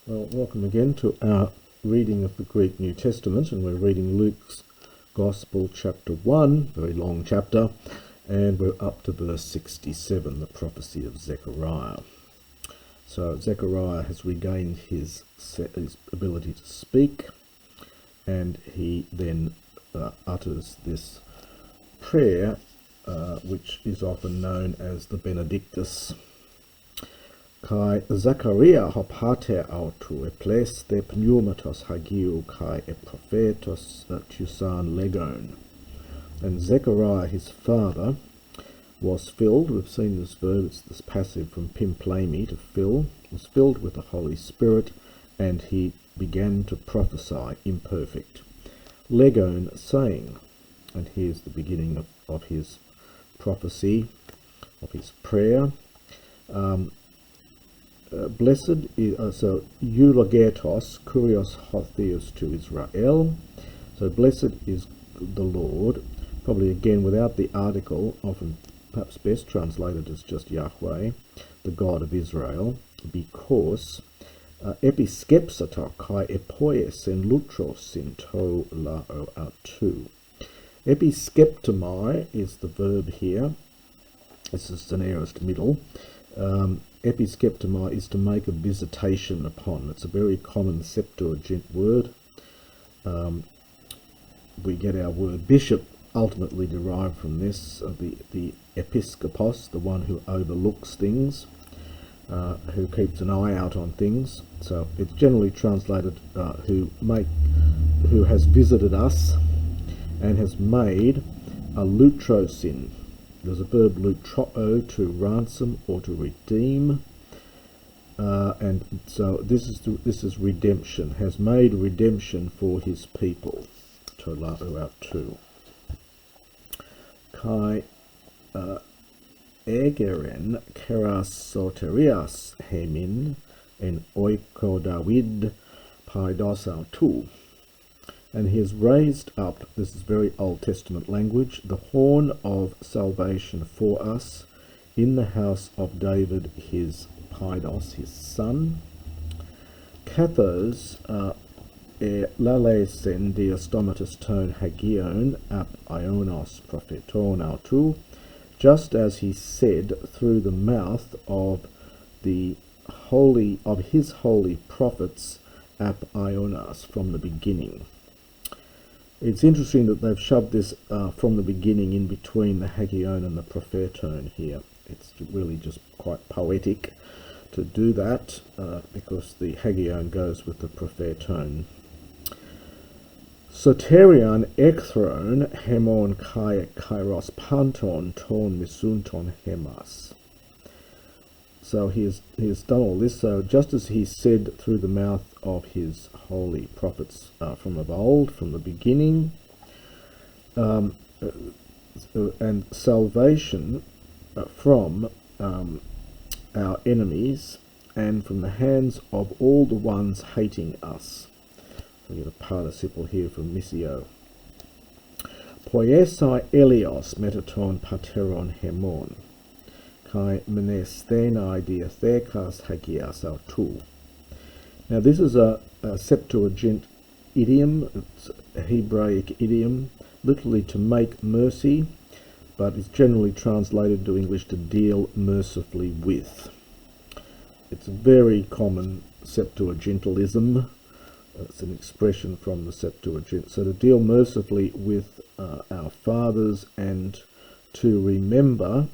Well, welcome again to our reading of the Greek New Testament, and we're reading Luke's Gospel, chapter 1, very long chapter, and we're up to verse 67, the Prophecy of Zechariah. So Zechariah has regained his ability to speak, and he then utters this prayer, which is often known as the Benedictus. Kai Zechariah hopater autu eples de pneumatos hagiu kai prophetos tusan legon. And Zechariah, his father, was filled, we've seen this verb, it's this passive from pimplemi, to fill, was filled with the Holy Spirit, and he began to prophesy, imperfect. Legon, saying, and here's the beginning of his prophecy, of his prayer. Blessed is, so eulogetos kurios hotheos to Israel. So blessed is the Lord, probably again without the article, often perhaps best translated as just Yahweh, the God of Israel, because episkepsato kai epoies en lutros in to lao atu. Episkeptomai is the verb here. This is the nearest middle. Episkeptomai is to make a visitation upon. It's a very common Septuagint word. We get our word bishop ultimately derived from this, the episkopos, the one who overlooks things, who keeps an eye out on things. So it's generally translated who has visited us and has made a lutrosin. There's a verb lutroo, to ransom or to redeem, and so this is redemption. Has made redemption for his people. To lao out to. Kai egeren kerasoterias hemin en oiko David paidos autu. And he has raised up, this is very Old Testament language, the horn of salvation for us in the house of David, his paidos, his son. Kathos lalesen diastomatus ton hagion ap ionos propheton autu, just as he said through the mouth of his holy prophets ap ionas, from the beginning. It's interesting that they've shoved this from the beginning in between the hagion and the propheton here. It's really just quite poetic to do that, because the hagion goes with the propheton. Soterion ekthron hemon kai kairos panton ton misunton hemas. So he has done all this. So just as he said through the mouth of his holy prophets from of old, from the beginning, and salvation from our enemies and from the hands of all the ones hating us. We get a participle here from Missio. Poiesai Elios metaton pateron hemon. Kai menesthenai diathekas hagias autu. Now this is a Septuagint idiom, it's a Hebraic idiom, literally to make mercy, but it's generally translated to English to deal mercifully with. It's a very common Septuagintalism. It's an expression from the Septuagint. So to deal mercifully with our fathers, and to remember,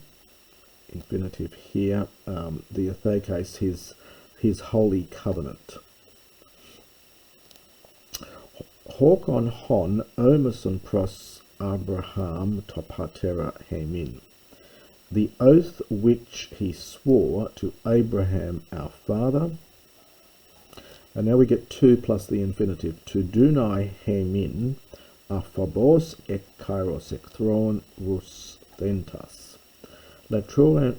infinitive here, the athekes, his holy covenant. Hokon hon omerson pros Abraham topatera hemin. The oath which he swore to Abraham our father. And now we get 2 plus the infinitive. To dunai hemin aphobos ek kairos ek thron rus thentas. Latruain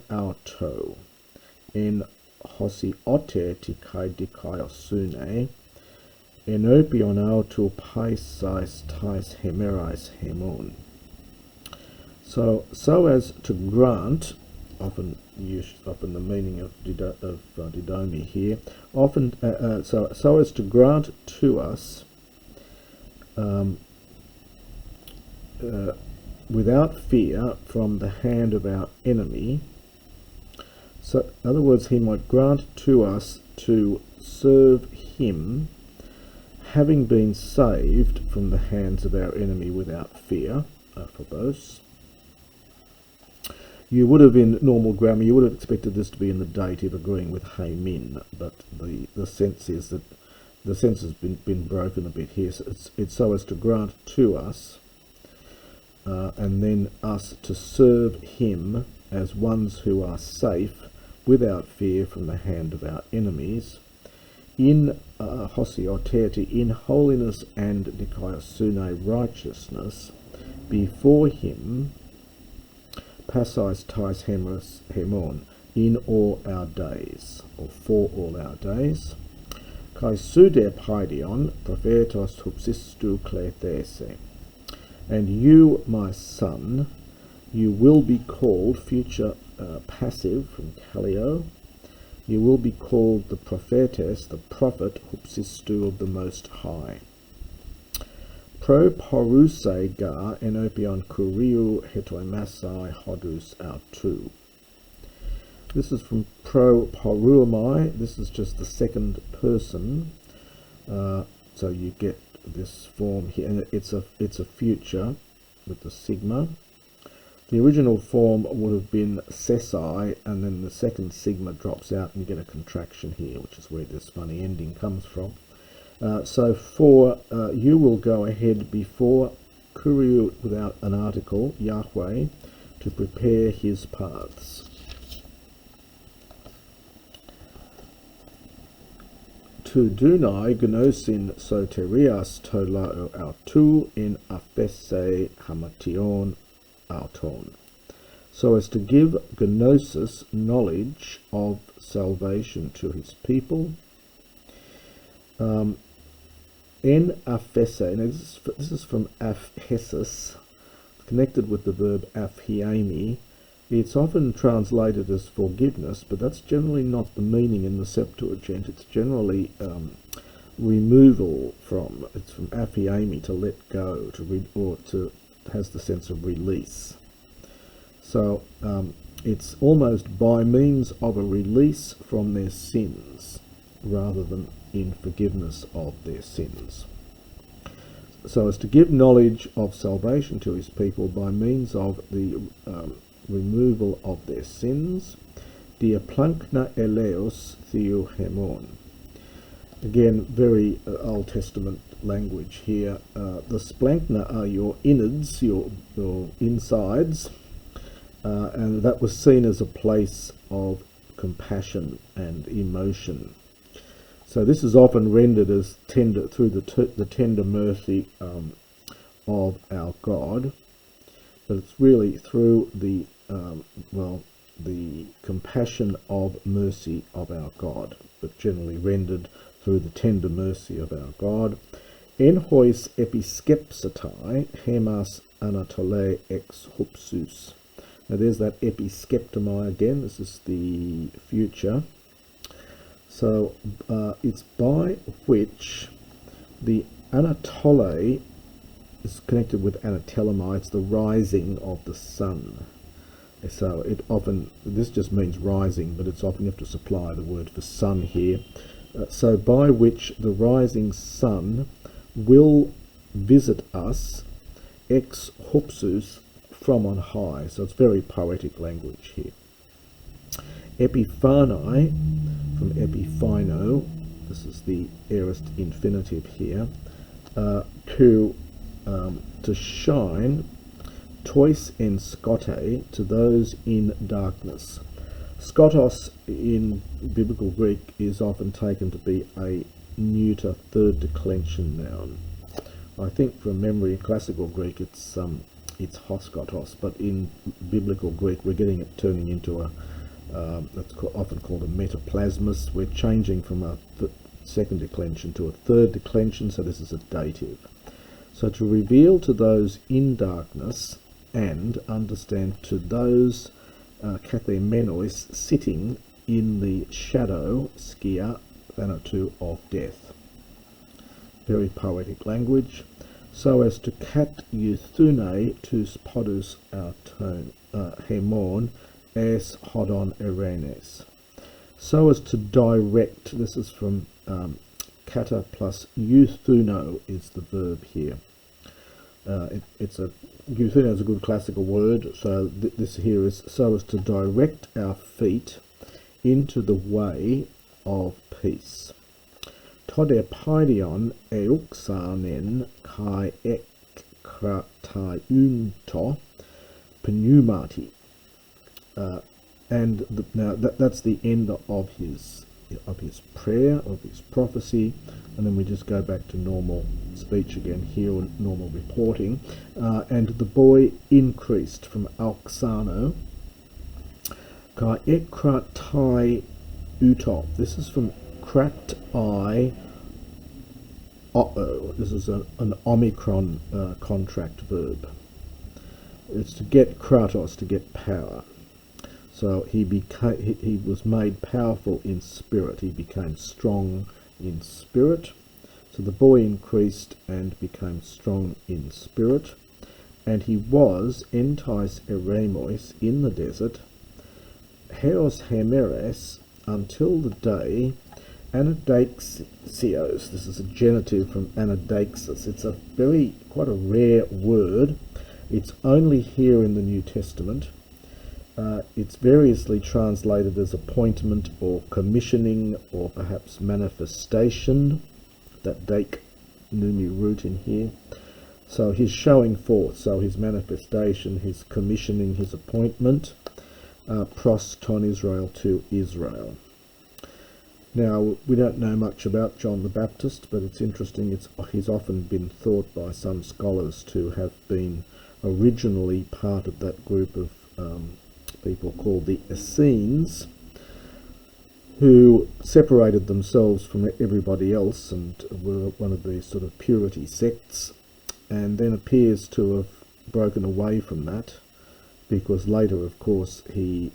auto in hosiote tikai dikaiosune enopion auto paisais tais hemerais hemon. So as to grant often used, often the meaning of didomi here, often so as to grant to us without fear from the hand of our enemy. So, in other words, he might grant to us to serve him, having been saved from the hands of our enemy without fear, phobos. You would have, in normal grammar, you would have expected this to be in the dative, agreeing with heimin, but the sense is that the sense has been broken a bit here. So it's so as to grant to us, and then us to serve him as ones who are safe without fear from the hand of our enemies, in hosioteti, in holiness and dikaiosune, righteousness, before him, passais tais hemeros hemon, in all our days, or for all our days. Kai sude paidion, prophetos hupsistu klethese. And you, my son, you will be called, future passive from Kallio, you will be called the prophetess, the prophet, hupsistu, of the Most High. Pro poruse ga enopion kuriu hetoimasai hodus autu. This is from pro poruamai. This is just the second person, so you get this form here, and it's a future with the sigma. The original form would have been sesai, and then the second sigma drops out, and you get a contraction here, which is where this funny ending comes from. So for you will go ahead before Kuriu, without an article, Yahweh, to prepare his paths. To dunai gnosin soterias tolao autu in aphese hamation auton. So as to give gnosis, knowledge of salvation, to his people. En aphese, now this is from aphesis, connected with the verb aphiemi. It's often translated as forgiveness, but that's generally not the meaning in the Septuagint. It's generally removal from. It's from aphiemi, to let go, has the sense of release. So it's almost by means of a release from their sins, rather than in forgiveness of their sins. So as to give knowledge of salvation to his people by means of the removal of their sins. Diaplankna eleos theohemon. Again, very Old Testament language here. The splankna are your innards, your insides, and that was seen as a place of compassion and emotion. So this is often rendered as tender, through the tender mercy of our God, but it's really through the the compassion of mercy of our God, but generally rendered through the tender mercy of our God. En hois episkepsatai hemas anatole ex hupsus. Now there's that episkeptomai again. This is the future. So it's by which the Anatole is connected with anatelomai. It's the rising of the sun. So it often, this just means rising, but it's often you have to supply the word for sun here. So by which the rising sun will visit us ex hupsus, from on high. So it's very poetic language here. Epiphani, from epiphino, this is the aorist infinitive here, to shine, tois en skote, to those in darkness. Skotos in biblical Greek is often taken to be a neuter third declension noun. I think from memory in classical Greek it's hoskotos, but in biblical Greek we're getting it turning into a that's often called a metaplasmus. We're changing from a second declension to a third declension, so this is a dative. So to reveal to those in darkness, and understand to those kathemenois, sitting in the shadow, skia, thanatu, of death. Very poetic language. So as to kat euthune tus podus auton hemon es hodon erenes. So as to direct, this is from kata plus euthuno is the verb here. Euthuno is a good classical word, so this here is so as to direct our feet into the way of peace. Todepaidion euxanen kai ekrataiunto pneumati. Now that's the end of his prayer, of his prophecy, and then we just go back to normal speech again here, or normal reporting. And the boy increased from auxano kai ekratai uto. This is from krat I o. This is an omicron contract verb. It's to get kratos, to get power. So he was made powerful in spirit. He became strong in spirit. So the boy increased and became strong in spirit. And he was entais eremois, in the desert, heos hemeres, until the day anadaxios. This is a genitive from anadaxis. It's quite a rare word. It's only here in the New Testament. It's variously translated as appointment or commissioning or perhaps manifestation, that dake numi root in here. So his showing forth, so his manifestation, his commissioning, his appointment, pros ton Israel, to Israel. Now, we don't know much about John the Baptist, but it's interesting. He's often been thought by some scholars to have been originally part of that group of people called the Essenes, who separated themselves from everybody else and were one of these sort of purity sects, and then appears to have broken away from that, because later, of course, he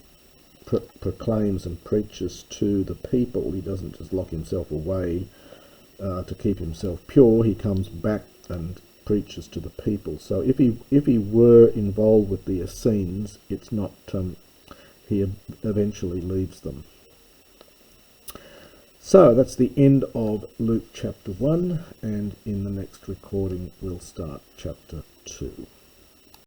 proclaims and preaches to the people. He doesn't just lock himself away to keep himself pure. He comes back and preaches to the people. So if he were involved with the Essenes, it's not he eventually leaves them. So that's the end of Luke chapter 1, and in the next recording we'll start chapter 2.